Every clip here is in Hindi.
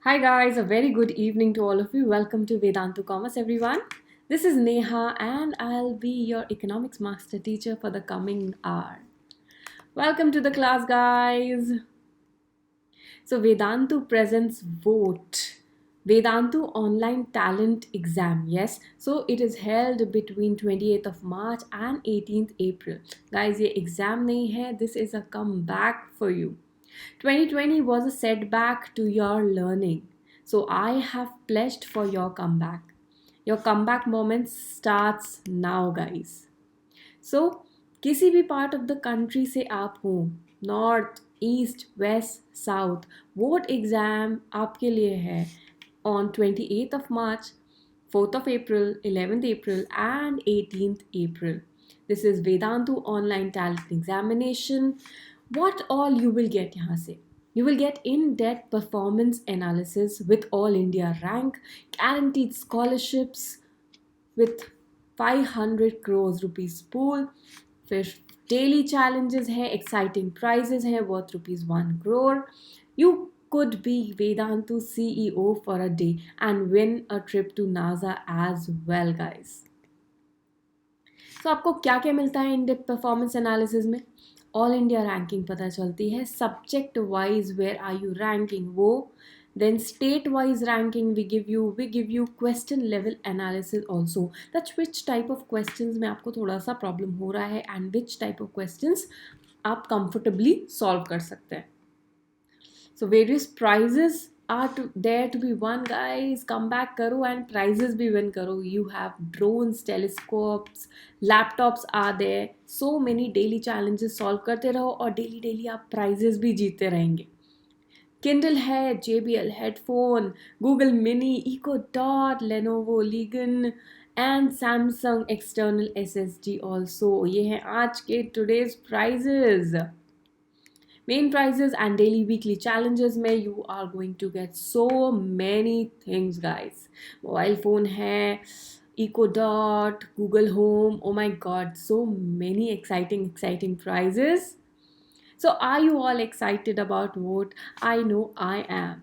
Hi, guys, a very good evening to all of you. Welcome to Vedantu Commerce, everyone. This is Neha, and I'll be your economics master teacher for the coming hour. Welcome to the class, guys. So, Vedantu presents Vote. Vedantu online talent exam. Yes, so it is held between 28th of March and 18th April. Guys, ये exam नहीं है. This is a comeback for you. 2020 was a setback to your learning. So I have pledged for your comeback. Your comeback moment starts now, guys. So किसी भी पार्ट ऑफ द कंट्री से आप हो, north east west south, vote exam आपके लिए है on 28th of March, 4th of April, 11th April and 18th April. This is Vedantu online talent examination. What all you will get यहाँ से? You will get in-depth performance analysis with all India rank, guaranteed scholarships with 500 crores rupees pool, फिर daily challenges है, exciting prizes है worth rupees 1 crore. You could be Vedantu CEO for a day and win a trip to NASA as well, guys. तो आपको क्या क्या मिलता है इन डेप्थ परफॉर्मेंस एनालिसिस में? ऑल इंडिया रैंकिंग पता चलती है, subject wise where are you ranking वो, then state wise ranking we give you question level analysis also, that which type of questions में आपको थोड़ा सा प्रॉब्लम हो रहा है and which type of questions आप comfortably solve कर सकते हैं. So various prizes are there to be won, guys. Come back karo and prizes bhi win karo. You have drones, telescopes, laptops are there. So many daily challenges solve karte raho और daily daily आप prizes भी जीतते रहेंगे. Kindle है, JBL headphone, Google Mini, Eco Dot, Lenovo Legion and Samsung external SSD also. ये हैं आज के today's prizes. Main prizes and daily weekly challenges में you are going to get so many things, guys. Mobile phone है, Eco Dot, Google Home, oh my god, so many exciting prizes. So are you all excited about what? I know I am.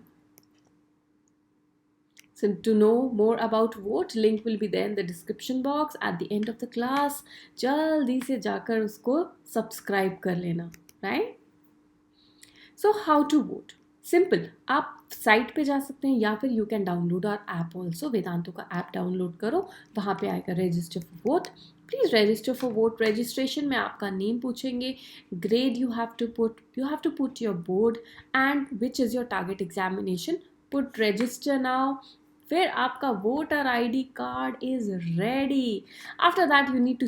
So to know more about Vote, link will be there in the description box at the end of the class. जल्दी से जाकर उसको subscribe कर लेना, right? So how to vote? Simple, आप साइट पे जा सकते हैं या फिर you can download our app also. Vedantu का ऐप डाउनलोड करो, वहाँ पे आएगा register for vote. Please register for vote. Registration में आपका नेम पूछेंगे, grade you have to put your board and which is your target examination. Put register now. फिर आपका voter ID card is ready. After that you need to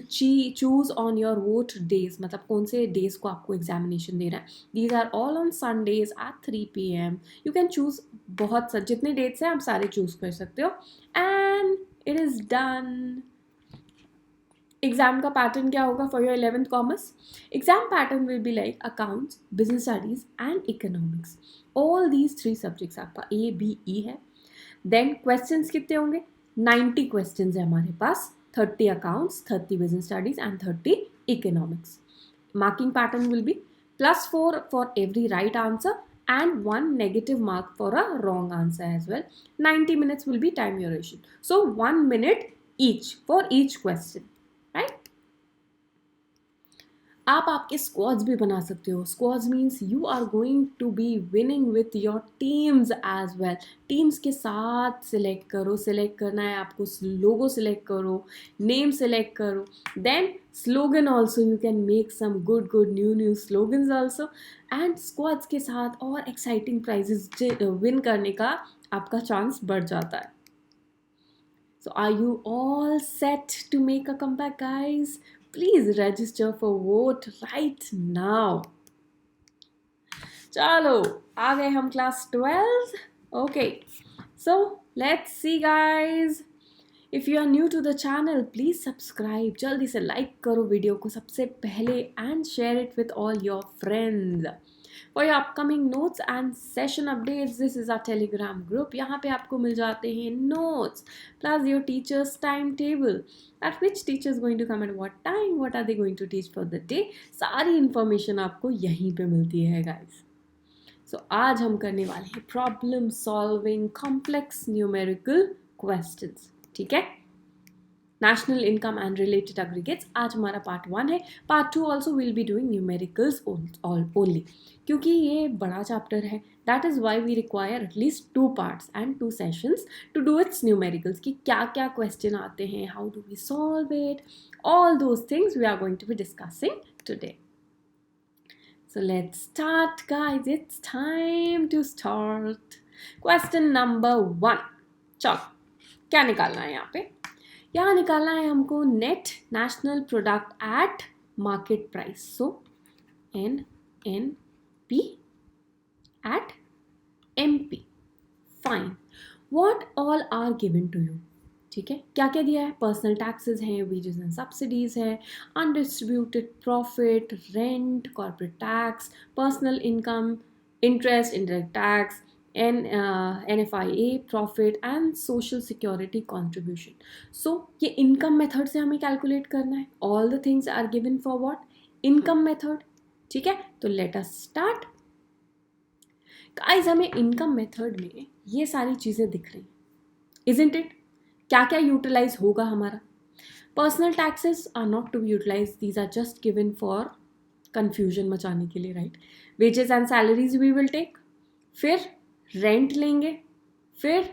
choose on your vote days, मतलब कौन से डेज को आपको एग्जामिनेशन देना है. These are all on Sundays at 3 PM. You can choose बहुत जितने डेट्स हैं आप सारे चूज कर सकते हो and it is done. Exam का पैटर्न क्या होगा for your 11th commerce? Exam pattern will be like accounts, business studies and economics. All these 3 subjects आपका A, B, E है. देन क्वेश्चंस कितने होंगे? 90 क्वेश्चंस है हमारे पास. 30 accounts, 30 business studies and 30 economics. Marking pattern will be +4 for every right answer and 1 negative mark for a wrong answer as well. 90 minutes will be time duration. So 1 minute each for each question, right? आप आपके स्क्वाड्स भी बना सकते हो. Squads means you are going to be winning with your teams as well. Teams के साथ सिलेक्ट करो. सिलेक्ट करना है आपको, लोगो सिलेक्ट करो, नेम सिलेक्ट करो. Then slogan also, you can make some good new slogans also. And squads के साथ और एक्साइटिंग प्राइजेस विन करने का आपका चांस बढ़ जाता है. So are you all set to make a comeback, guys? Please register for vote right now. चलो आ गए हम class 12. Okay, so let's see, guys. If you are new to the channel, please subscribe. जल्दी से like करो वीडियो को सबसे पहले and share it with all your friends. For your upcoming notes and session updates, this is our Telegram group. यहाँ पे आपको मिल जाते हैं notes plus your teacher's timetable. At which teacher is going to come at what time? What are they going to teach for the day? सारी information आपको यहीं पे मिलती है, guys. सो आज हम करने वाले हैं problem solving complex numerical questions, ठीक है। National income and related aggregates आज हमारा पार्ट 1 है। Part 2 also will be doing numericals only, क्योंकि ये बड़ा चैप्टर है। That is why we require at least 2 parts and 2 sessions to do its numericals, कि क्या क्या क्वेश्चन आते हैं, how do we solve it, all those things we are going to be discussing today. So let's start, guys. It's time to start. Question number 1. चलो क्या निकालना है यहाँ पे? यहाँ निकालना है हमको net national product at market price. So NNP at MP. Fine. What all are given to you? ठीक है, क्या क्या दिया है? पर्सनल टैक्सेस हैं, वेजेस एंड सब्सिडीज है, undistributed profit, rent, corporate tax, personal income, interest, indirect tax, NFIA, profit and social security contribution. So ये इनकम मेथड से हमें कैलकुलेट करना है. All the things are given for what? Income method. ठीक है, तो लेट अस स्टार्ट. गाइस, हमें इनकम मेथड में ये सारी चीज़ें दिख रही, इजंट इट? क्या क्या यूटिलाइज होगा हमारा? Personal taxes are not to be utilize, these are just given for confusion मचाने के लिए, right. Wages and salaries we will take, फिर रेंट लेंगे, फिर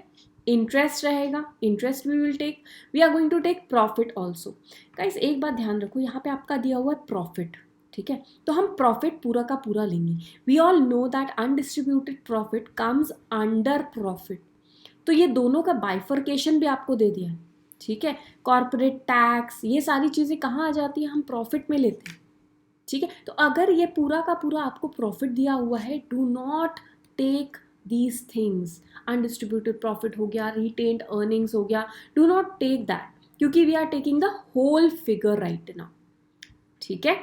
इंटरेस्ट रहेगा, interest we will take, we are going to take profit also. Guys एक बात ध्यान रखो, यहाँ पे आपका दिया हुआ है प्रॉफिट, ठीक है, तो हम प्रॉफिट पूरा का पूरा लेंगे. We all know that undistributed profit comes under profit, तो ये दोनों का बाइफर्केशन भी आपको दे दिया है, ठीक है. कॉर्पोरेट टैक्स, ये सारी चीज़ें कहाँ आ जाती है? हम प्रॉफिट में लेते हैं, ठीक है. तो अगर ये पूरा का पूरा आपको प्रॉफिट दिया हुआ है, do not take these things. Undistributed profit हो गया, रिटेन्ड अर्निंग्स हो गया, डू नॉट टेक दैट, क्योंकि we are taking the whole figure right now, ठीक है.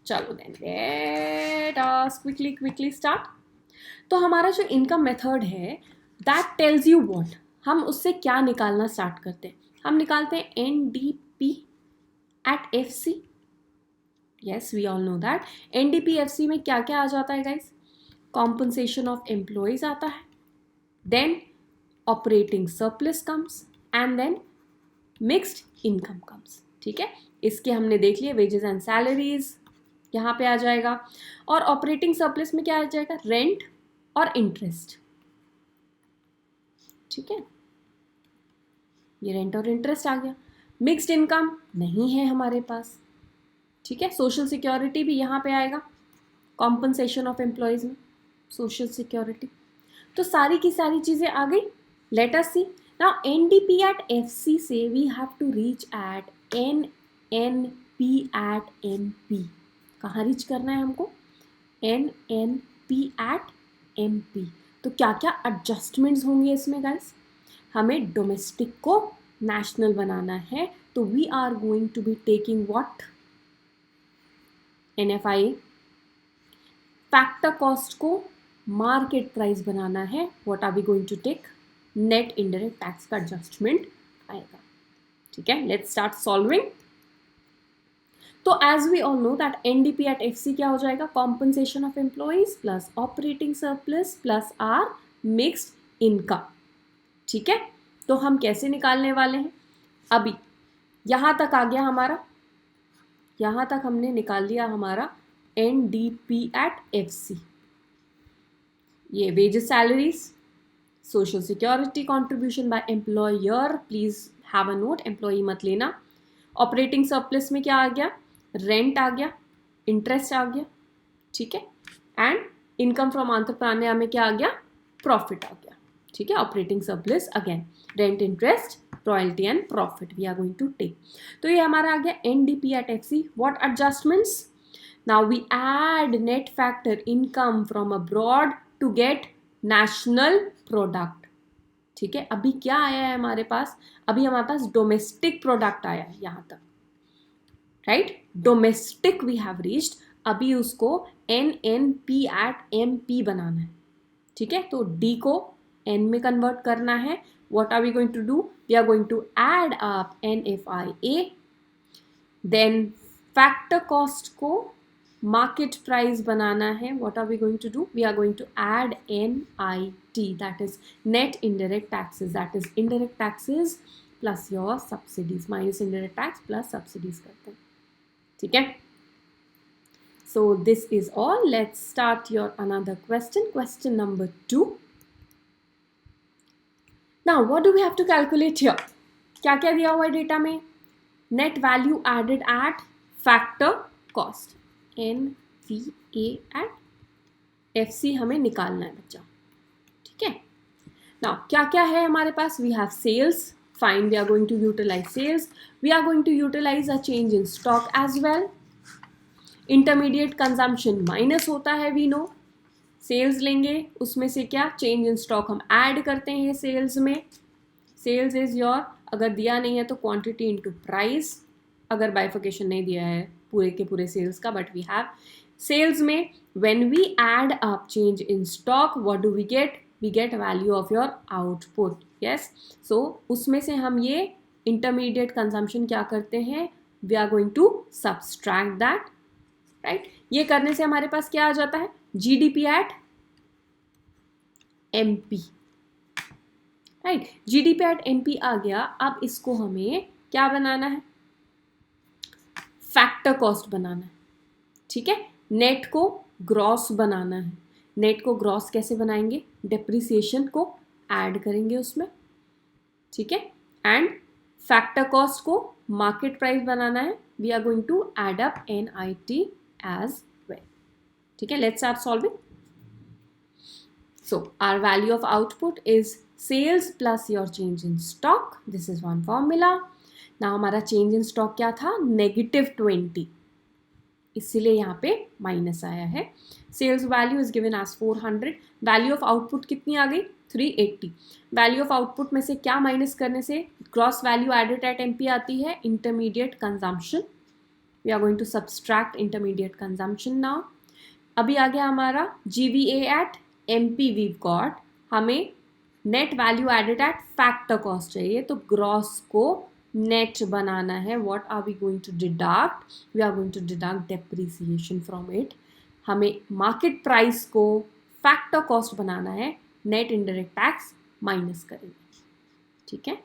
चलो then let us quickly start. तो हमारा जो इनकम मेथड है दैट टेल्स यू व्हाट, हम उससे क्या निकालना स्टार्ट करते हैं? हम निकालते हैं NDP at FC. Yes, we all know that. NDP FC में क्या क्या आ जाता है गाइस? कॉम्पनसेशन ऑफ एम्प्लॉयज आता है, then operating surplus comes, and then mixed income comes, ठीक है. इसके हमने देख लिए, वेजेस एंड सैलरीज यहाँ पे आ जाएगा, और ऑपरेटिंग सरप्लस में क्या आ जाएगा? रेंट और इंटरेस्ट, ठीक है. ये रेंट और इंटरेस्ट आ गया. मिक्स्ड इनकम नहीं है हमारे पास, ठीक है. सोशल सिक्योरिटी भी यहाँ पे आएगा, कॉम्पनसेशन ऑफ एम्प्लॉयज में सोशल सिक्योरिटी. तो सारी की सारी चीज़ें आ गई. Let us see now NDP at FC से we have to reach at NNP at MP. कहाँ रीच करना है हमको? NNP at MP. तो क्या क्या एडजस्टमेंट्स होंगे इसमें गाइस? हमें डोमेस्टिक को नेशनल बनाना है, तो we are going to be taking what? NFIA. Factor cost को मार्केट प्राइस बनाना है, what are we going to take? Net indirect tax का एडजस्टमेंट आएगा, ठीक है. Let's start solving. तो as we all know that NDP at FC क्या हो जाएगा? Compensation of employees plus operating surplus plus or mixed income, ठीक है. तो हम कैसे निकालने वाले हैं? अभी यहाँ तक आ गया हमारा, यहाँ तक हमने निकाल लिया हमारा NDP at FC. ये wages, salaries, social security contribution by employer, please have a note, employee मत लेना. ऑपरेटिंग सरप्लस में क्या आ गया? रेंट आ गया, इंटरेस्ट आ गया, ठीक है. एंड इनकम फ्रॉम एंटरप्रेन्योर में क्या आ गया? प्रॉफिट आ गया, ठीक है. Operating surplus again rent, interest, royalty and profit we are going to take. तो ये हमारा आ गया NDP at FC. What adjustments? Now we add net factor income from abroad to get national product, ठीक है. अभी क्या आया है हमारे पास? अभी हमारे पास डोमेस्टिक प्रोडक्ट आया है यहाँ तक, right. Domestic we have reached. अभी उसको NNP at MP बनाना है, ठीक है. तो D को N में कन्वर्ट करना है. What are we going to do? We are going to add up NFIA, then factor cost को मार्केट प्राइस बनाना है, what are we going to do? We are going to add NIT, that is net indirect taxes, that is indirect taxes plus your subsidies, minus indirect tax plus subsidies करते हैं, ठीक है. So this is all. Let's start your another question. Question number 2. Now what do we have to calculate here? क्या क्या दिया हुआ है डेटा में? Net value added at factor cost, NVA at FC हमें निकालना है बच्चा, ठीक है. Now क्या क्या है हमारे पास? We have sales. Fine, we are going to utilize sales. We are going to utilize a change in stock as well. Intermediate consumption minus होता है, वी नो. सेल्स लेंगे, उसमें से क्या चेंज इन स्टॉक हम ऐड करते हैं सेल्स में. सेल्स इज योर, अगर दिया नहीं है तो क्वांटिटी इनटू प्राइस, अगर बाइफिकेशन नहीं दिया है पूरे के पूरे सेल्स का, बट वी हैव सेल्स में when we add up change in stock, what do we get? We get value of your output. Yes, so उसमें से हम ये इंटरमीडिएट कंजम्पशन क्या करते हैं? We are going to subtract that, right. ये करने से हमारे पास क्या आ जाता है? GDP at MP, right. GDP at MP आ गया. अब इसको हमें क्या बनाना है? फैक्टर कॉस्ट बनाना है, ठीक है. नेट को ग्रॉस बनाना है. नेट को ग्रॉस कैसे बनाएंगे? डेप्रिसिएशन को ऐड करेंगे उसमें, ठीक है. एंड फैक्टर कॉस्ट को मार्केट प्राइस बनाना है. We are going to add up NIT as well, ठीक है. Let's start solving. So our value of output is sales plus your change in stock. This is one formula. Now हमारा change in stock क्या था? -20, इसीलिए यहाँ पे माइनस आया है. Sales value is given as 400. Value of output कितनी आ गई? 380. वैल्यू ऑफ आउटपुट में से क्या माइनस करने से gross value added at MP आती है? Intermediate consumption. We are going to subtract intermediate consumption now. अभी आ गया हमारा GVA at MP we've got. हमें net value added at factor cost चाहिए, तो gross को net बनाना है. What are we going to deduct? We are going to deduct depreciation from it. हमें market price को factor cost बनाना है. Net indirect tax minus करेंगे, ठीक है.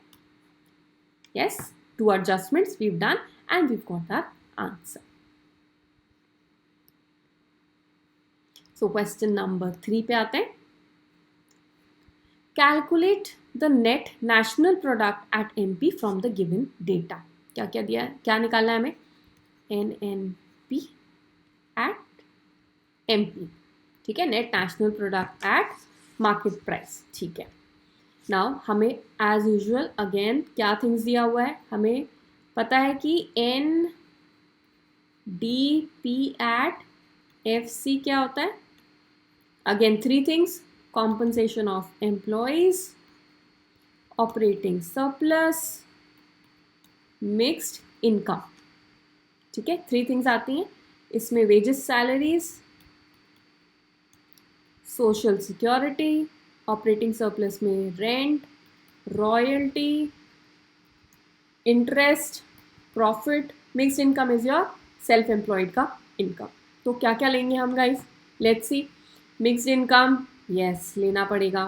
Yes, 2 adjustments we've done and we've got our answer. So question number 3 पे आते हैं. Calculate the net national product at MP from the given data. क्या क्या दिया है? क्या निकालना है हमें? NNP at MP, ठीक है. Net national product at market price, ठीक है. नाउ हमें एज यूजुअल अगेन क्या थिंग्स दिया हुआ है? हमें पता है कि NDP at FC क्या होता है? Again 3 things: compensation of employees, operating surplus, mixed income, ठीक है. 3 थिंग्स आती हैं इसमें. Wages, salaries, social security, operating surplus में rent, royalty, interest, profit. Mixed income is your self employed का इनकम. तो क्या क्या लेंगे हम guys? Let's see. Mixed income, yes लेना पड़ेगा.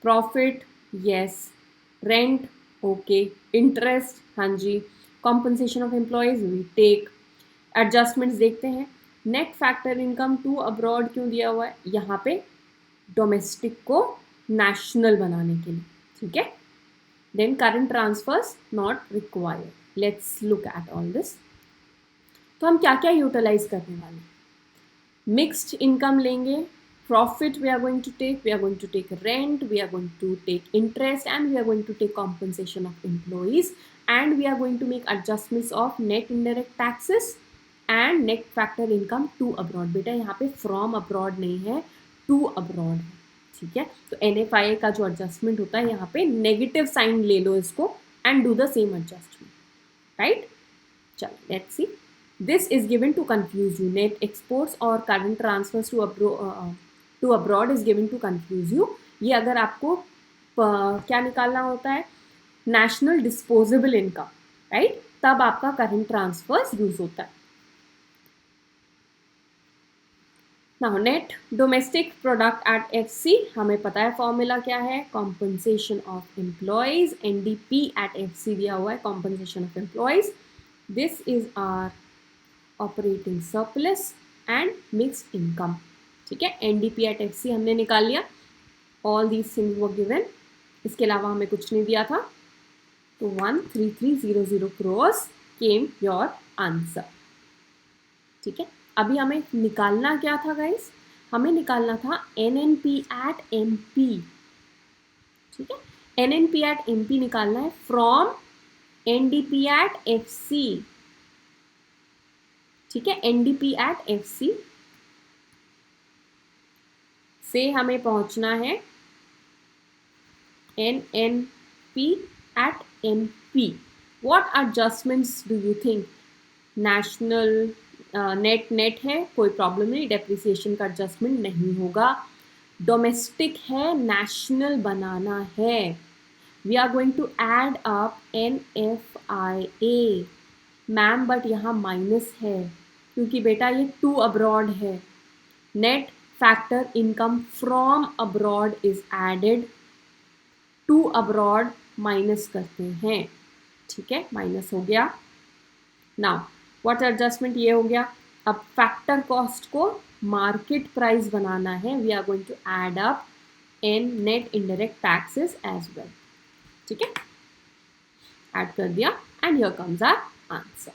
Profit, yes. Rent, okay. Interest, हाँ जी. Compensation of employees we take. Adjustments देखते हैं. Net factor income to abroad क्यों दिया हुआ है? यहाँ पे डोमेस्टिक को नेशनल बनाने के लिए, ठीक है. Then current transfers not required. Let's look at all this. तो हम क्या क्या यूटिलाइज करने वाले? मिक्स्ड इनकम लेंगे. Profit we are going to take. We are going to take rent. We are going to take interest and we are going to take compensation of employees and we are going to make adjustments of net indirect taxes and net factor income to abroad. बेटा यहाँ पे फ्रॉम अब्रॉड नहीं है, टू अब्रॉड है, ठीक है. तो NFIA का जो एडजस्टमेंट होता है यहाँ पे नेगेटिव साइन ले लो इसको and do the same adjustment, right. चलो let's see. This is given to confuse you. Net exports और current transfers to abroad is given to confuse you. ये अगर आपको क्या निकालना होता है? National disposable income, right. तब आपका करंट ट्रांसफर्स यूज होता है. Now net domestic product at FC, हमें पता है फॉर्मूला क्या है, compensation of employees, NDP at FC दिया हुआ है, compensation of employees. This is our operating surplus and mixed income. ठीक है, एनडीपी एट एफसी हमने निकाल लिया, all these things were given, इसके अलावा हमें कुछ नहीं दिया था. तो 13300 crores केम योर आंसर. ठीक है, अभी हमें निकालना क्या था गाइस, हमें निकालना था एनएनपी एट एमपी. ठीक है, एनएनपी एट एमपी निकालना है फ्रॉम एनडीपी एट एफसी. ठीक है, एनडीपी एट एफसी से हमें पहुंचना है NNP at MP. What adjustments do you think? National net net है, कोई प्रॉब्लम नहीं, डेप्रिसिएशन का एडजस्टमेंट नहीं होगा. डोमेस्टिक है, नेशनल बनाना है. We are going to add up NFIA. Ma'am but यहाँ माइनस है क्योंकि बेटा ये टू अब्रॉड है. Net factor income from abroad is added, to abroad minus करते हैं. ठीक है, माइनस हो गया. नाउ व्हाट एडजस्टमेंट, ये हो गया. अब फैक्टर कॉस्ट को मार्केट प्राइस बनाना है. We are going to add up in net indirect taxes as well. ठीक है, ऐड कर दिया and here comes our answer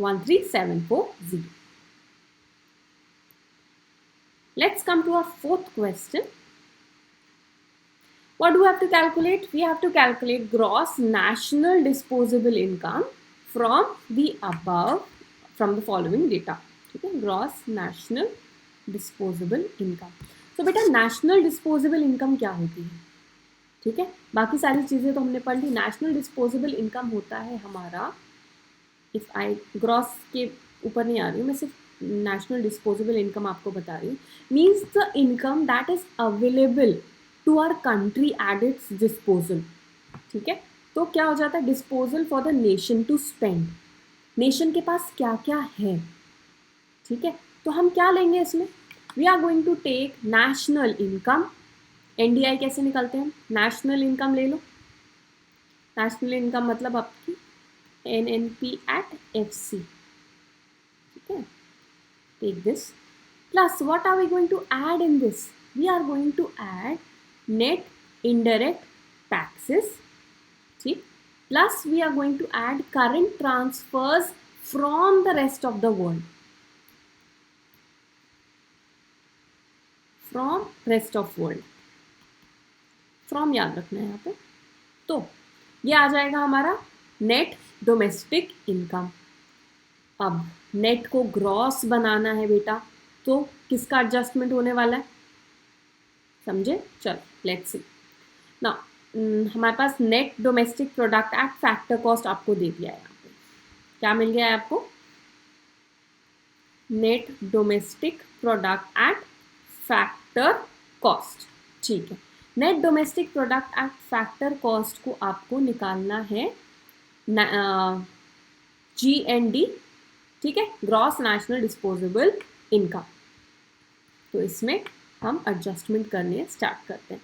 13740. Let's come to our fourth question. What do we have to calculate? We have to calculate gross national disposable income from the above, from the following data. ठीक है, gross national disposable income. So बेटा national disposable income क्या होती है? ठीक है, बाकी सारी चीज़ें तो हमने पढ़ ली. नेशनल डिस्पोजेबल इनकम होता है हमारा, इफ आई ग्रॉस के ऊपर नहीं आ रही हूँ मैं, सिर्फ नेशनल डिस्पोजेबल इनकम आपको बता रही हूँ. Means the income that is available to our country at its disposal. ठीक है, तो क्या हो जाता है, disposal for the nation to spend. Nation के पास क्या क्या है. ठीक है, तो हम क्या लेंगे इसमें, we are going to take national income. NDI कैसे निकलते हैं, नेशनल इनकम ले लो. नेशनल इनकम मतलब आपकी एनएनपी एट एफसी. ठीक है, take this plus what are we going to add in this, we are going to add net indirect taxes. ठीक, plus we are going to add current transfers from the rest of the world, from rest of world. From याद रखना है यहाँ पे. तो ये आ जाएगा हमारा नेट डोमेस्टिक इनकम. अब नेट को ग्रॉस बनाना है बेटा, तो किसका एडजस्टमेंट होने वाला है, समझे. चलो लेट्स सी. ना हमारे पास net domestic product at factor cost आपको दे दिया है. यहाँ पे क्या मिल गया है आपको, net domestic product at factor cost. ठीक है, net domestic product at factor cost को आपको निकालना है GND. ठीक है, ग्रॉस नेशनल डिस्पोजेबल इनकम. तो इसमें हम एडजस्टमेंट करने स्टार्ट करते हैं.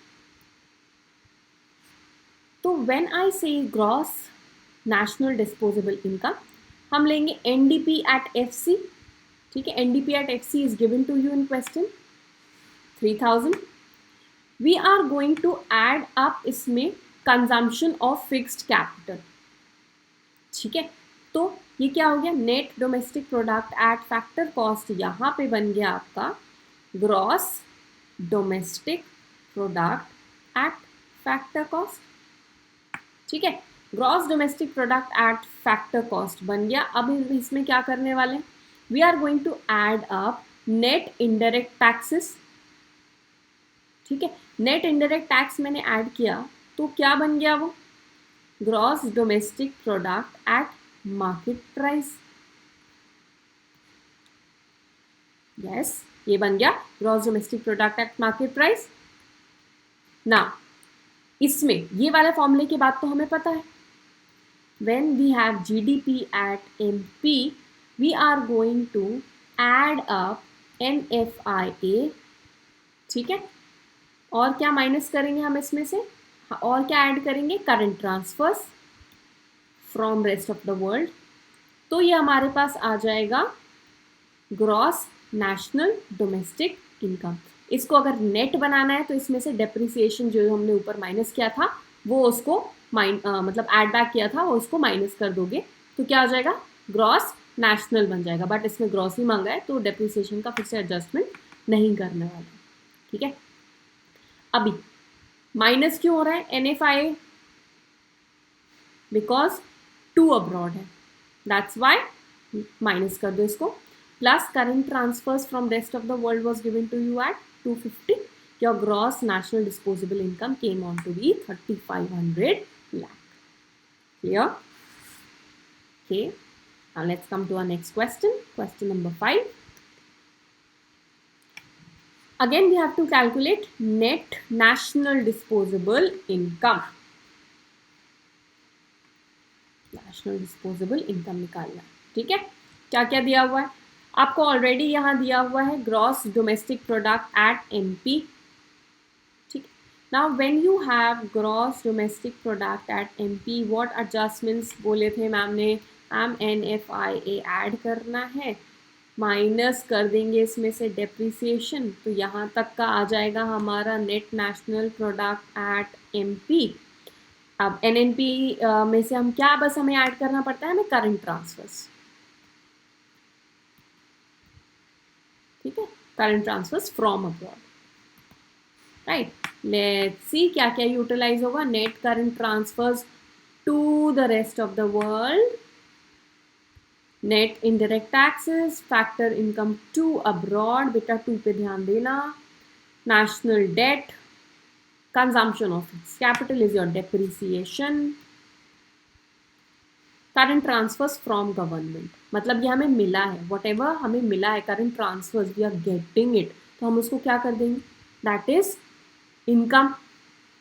तो व्हेन आई से ग्रॉस नेशनल डिस्पोजेबल इनकम, हम लेंगे NDP एट FC. ठीक है, NDP at FC is given to you in question 3000. We are going to add up इसमें कंजम्पशन ऑफ फिक्स्ड कैपिटल. ठीक है, तो ये क्या हो गया, net domestic product at factor cost. यहाँ पे बन गया आपका gross domestic product at factor cost. ठीक है, gross domestic product at factor cost बन गया. अब इसमें क्या करने वाले, we are going to add up net indirect taxes. ठीक है, नेट इनडायरेक्ट टैक्स मैंने ऐड किया तो क्या बन गया वो, gross domestic product eight market price. Yes, ये बन गया gross domestic product eight market price. ना इसमें ये वाले फॉर्मूले की बात तो हमें पता है, when we have GDP at MP we are going to add up NFIA, ठीक है, और क्या माइनस करेंगे हम इसमें से, और क्या ऐड करेंगे, current transfers from rest of the world, तो ये हमारे पास आ जाएगा ग्रॉस नेशनल डोमेस्टिक इनकम। इसको अगर नेट बनाना है तो इसमें से डेप्रिसिएशन जो हमने ऊपर माइनस किया था वो उसको मतलब ऐड बैक किया था वो उसको माइनस कर दोगे तो क्या आ जाएगा, ग्रॉस नेशनल बन जाएगा। बट इसमें ग्रॉस ही मांगा है तो डेप्रिसिएशन का फिर से एडजस्टमेंट नहीं करने वाला, ठीक है। अभी माइनस क्यों हो रहा है NFIA, बिकॉज टू अब्रॉड है, दैट्स वाई माइनस कर दो इसको। Plus current transfers from rest of the world was given to you at 250, your gross national disposable income came on to be 3500 lakh। Clear? Okay, now let's come to our next question, question number 5. Again we have to calculate net national disposable income, national disposable income निकालना, ठीक है। क्या क्या दिया हुआ है आपको, ऑलरेडी यहाँ दिया हुआ है gross domestic product eight MP, ठीक। Now when you have gross domestic product eight MP, what adjustments बोले थे मैम ने, मैम NFIA ऐड करना है, माइनस कर देंगे इसमें से डेप्रिसिएशन, तो यहाँ तक का आ जाएगा हमारा net national product at MP। अब NNP में से हम क्या, बस हमें ऐड करना पड़ता है हमें करंट ट्रांसफर्स, ठीक है, current transfers from abroad, right. Let's see क्या क्या यूटिलाइज होगा, net current transfers to the rest of the world, net indirect taxes, factor income to abroad, बेटा टू पे ध्यान देना, national debt, consumption of its capital is your depreciation, current transfers from government, मतलब ये हमें मिला है, whatever हमें मिला है current transfers we are getting it, तो हम उसको क्या कर देंगे, that is income,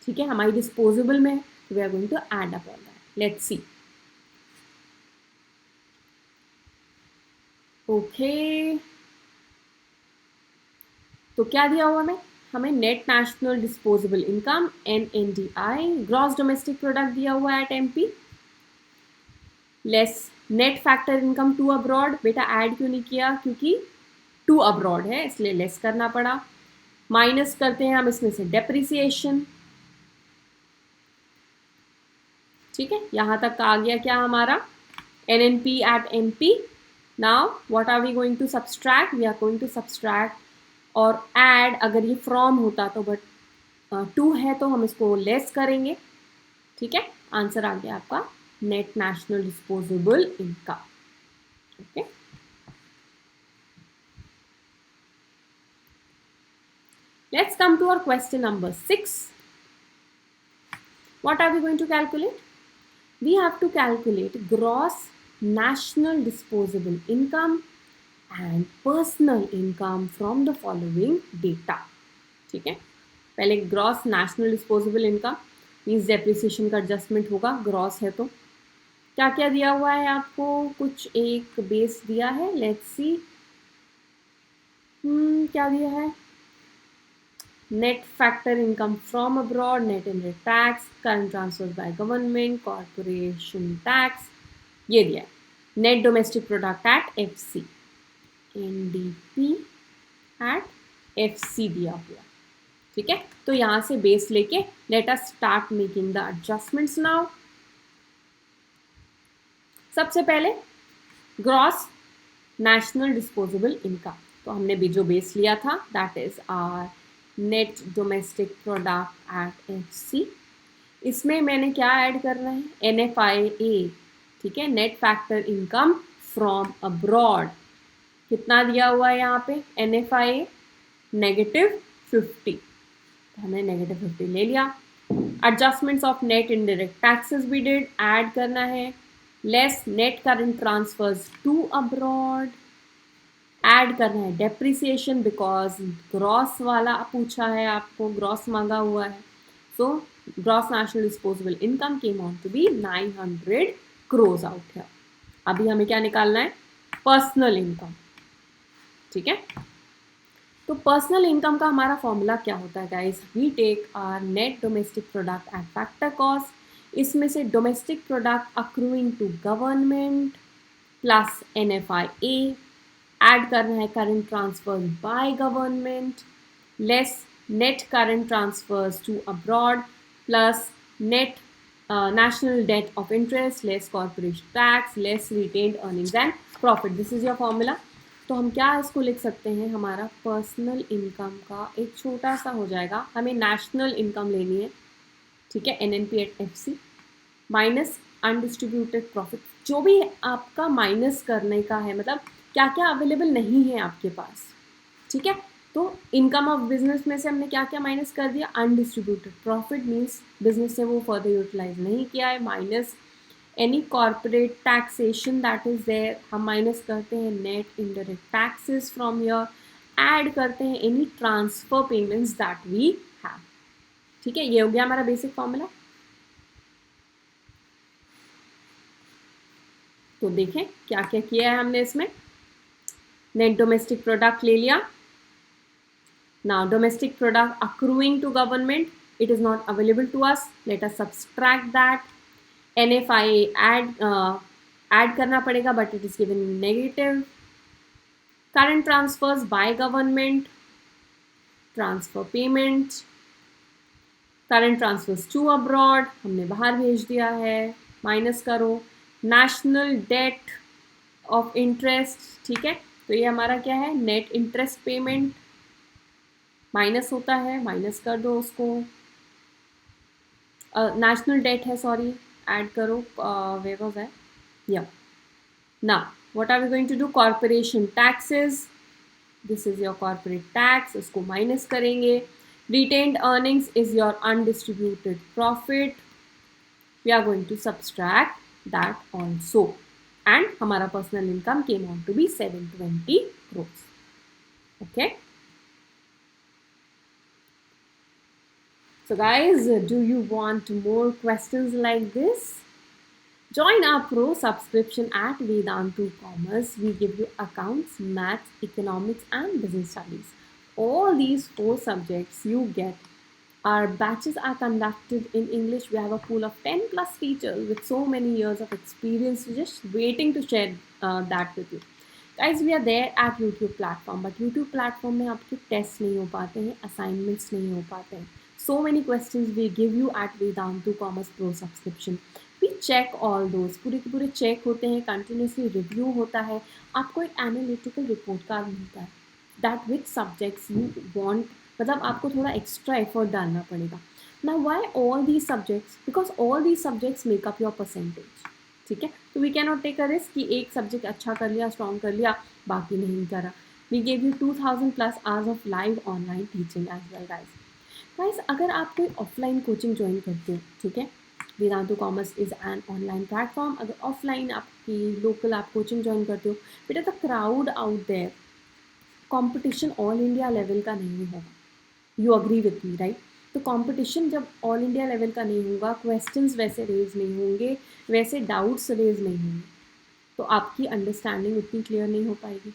ठीक है, हमारी disposable में है, we are going to add up all that, let's see। okay, तो क्या दिया हुआ हमें net national disposable income NNDI, gross domestic product दिया हुआ है at MP, less net factor income to abroad, बेटा ऐड क्यों नहीं किया, क्योंकि टू अब्रॉड है इसलिए लेस करना पड़ा, माइनस करते हैं हम इसमें से डेप्रिसिएशन, ठीक है, यहां तक आ गया क्या हमारा NNP at MP। Now what are we going to subtract, we are going to subtract और ऐड, अगर ये फ्रॉम होता तो बट 2 है तो हम इसको लेस करेंगे, ठीक है, आंसर आ गया आपका net national disposable income, okay. Let's come to our question number 6। What are we going to calculate, we have to calculate gross national disposable income and personal income from the following data, ठीक है। पहले gross national disposable income means depreciation का एडजस्टमेंट होगा, ग्रॉस है तो क्या क्या दिया हुआ है आपको, कुछ एक बेस दिया है, लेट्स सी क्या दिया है, net factor income from abroad, net indirect tax, current transfer by government, corporation tax, ये दिया है, net domestic product at FC, NDP at FC दिया हुआ, ठीक है। तो यहां से बेस लेके late us start making the adjustments now. सबसे पहले ग्रॉस नेशनल डिस्पोजेबल इनकम, तो हमने भी जो बेस लिया था that is our net domestic product at FC, इसमें मैंने क्या ऐड करना है NFIA, ठीक है, net factor income from abroad, कितना दिया हुआ है यहाँ पे NFIA -50, हमने -50 ले लिया। Adjustments of net indirect taxes भी डिड, ऐड करना है, less net current transfers to abroad, add करना है डेप्रिसिएशन बिकॉज ग्रॉस वाला पूछा है आपको, ग्रॉस मांगा हुआ है, so gross national disposable income came on to be 900 crores out है। अभी हमें क्या निकालना है, पर्सनल इनकम, ठीक है। तो पर्सनल इनकम का हमारा फॉर्मूला क्या होता है guys? We take our net domestic product at factor cost, इसमें से domestic product accruing to government plus NFIA, add करना है current transfer by government less net current transfers to abroad plus net national debt of interest less corporation tax less retained earnings and profit. This is your formula. तो हम क्या इसको लिख सकते हैं? हमारा पर्सनल इनकम का एक छोटा सा हो जाएगा, हमें नेशनल इनकम लेनी है, ठीक है, NNP@FC माइनस अनडिस्ट्रीब्यूटेड प्रॉफिट, जो भी आपका माइनस करने का है, मतलब क्या क्या अवेलेबल नहीं है आपके पास, ठीक है। तो इनकम ऑफ बिजनेस में से हमने क्या क्या माइनस कर दिया? अनडिस्ट्रीब्यूटेड प्रॉफिट मीन्स बिजनेस से वो फर्दर यूटिलाइज नहीं किया है, minus any corporate taxation that is there, हम माइनस करते हैं net indirect taxes from your, add करते हैं any transfer payments that we have, ठीक है। ये हो गया हमारा बेसिक फॉर्मूला। तो देखें क्या क्या किया है हमने इसमें। नेट डोमेस्टिक प्रोडक्ट ले लिया, now domestic product accruing to government, it is not available to us, let us subtract that. NFIA add करना पड़ेगा but it is given negative. Current transfers by government, transfer payment, current transfers to abroad, हमने बाहर भेज दिया है, माइनस करो national debt of interest, ठीक है। तो ये हमारा क्या है? नेट इंटरेस्ट पेमेंट माइनस होता है, माइनस कर दो उसको, नेशनल डेट है, सॉरी, ऐड करो, वेयर वाज है, या now what are we going to do? Corporation taxes, this is your corporate tax, उसको माइनस करेंगे। Retained earnings is your undistributed profit, we are going to subtract that also, and हमारा personal income came out to be 720 crores, okay. So guys, do you want more questions like this? Join our pro subscription at Vedantu Commerce. We give you accounts, maths, economics and business studies. All these 4 subjects you get. Our batches are conducted in English. We have a pool of 10 plus teachers with so many years of experience just waiting to share that with you. Guys, we are there at YouTube platform, but YouTube platform में आपके टेस्ट नहीं हो पाते हैं, assignments नहीं हो पाते हैं. So many questions we give you at Vedantu Commerce Pro subscription. We check all those, पूरे के पूरे चेक होते हैं, continuously review होता है, आपको एक analytical report कार्ड मिलता है, that which subjects you want, मतलब आपको थोड़ा extra effort डालना पड़ेगा. Now why all these subjects? Because all these subjects make up your percentage, ठीक है। तो we can not take a risk कि एक सब्जेक्ट अच्छा कर लिया, स्ट्रॉन्ग कर लिया, बाकी नहीं करा. We gave you 2000+ hours of live online teaching as well guys. अगर आप कोई ऑफलाइन कोचिंग ज्वाइन करते हो, ठीक है, Vedantu commerce is an online platform. अगर ऑफलाइन आपकी लोकल आप कोचिंग ज्वाइन करते हो, बेटा the crowd out there, competition all India level का नहीं होगा. You agree with me, right? तो कंपटीशन जब ऑल इंडिया लेवल का नहीं होगा, क्वेश्चंस वैसे रेज नहीं होंगे, वैसे डाउट्स रेज नहीं होंगे, तो आपकी अंडरस्टैंडिंग उतनी क्लियर नहीं हो पाएगी,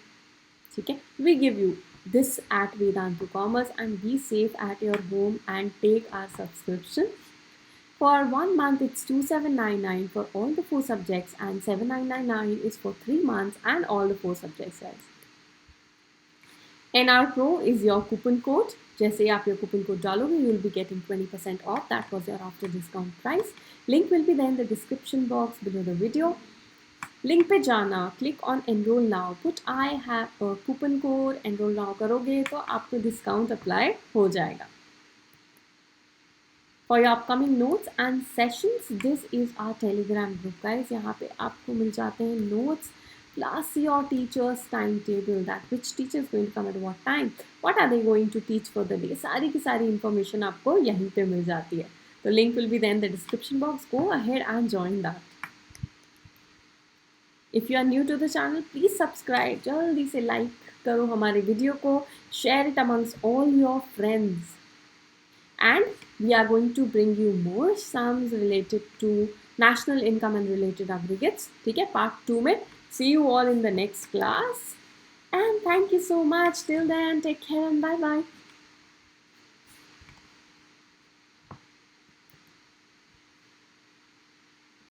ठीक है. We give you this at Vedantu commerce and be safe at your home and take our subscription. For 1 month it's 2799 for all the 4 subjects and 7999 is for 3 months and all the 4 subjects, guys. NR Pro is your coupon code. जैसे आप your coupon code डालोगे, you will be getting 20% off. That was your after discount price. Link will be there in the description box below the video. Link पे जाना, click on enroll now. Put I have a coupon code. Enroll now करोगे तो आपको discount apply हो जाएगा. For your upcoming notes and sessions, this is our Telegram group, guys. यहाँ पे आपको मिल जाते हैं notes plus your teacher's timetable, that which teacher is going to come at what time, what are they going to teach for the day. सारी की सारी information आपको यहीं पे मिल जाती है. तो link will be there in the description box. Go ahead and join that. If you are new to the channel, please subscribe. जल्दी से like करो हमारे वीडियो को, share it amongst all your friends. And we are going to bring you more sums related to national income and related aggregates, ठीक है, part 2 में. See you all in the next class. And thank you so much. Till then, take care and bye bye.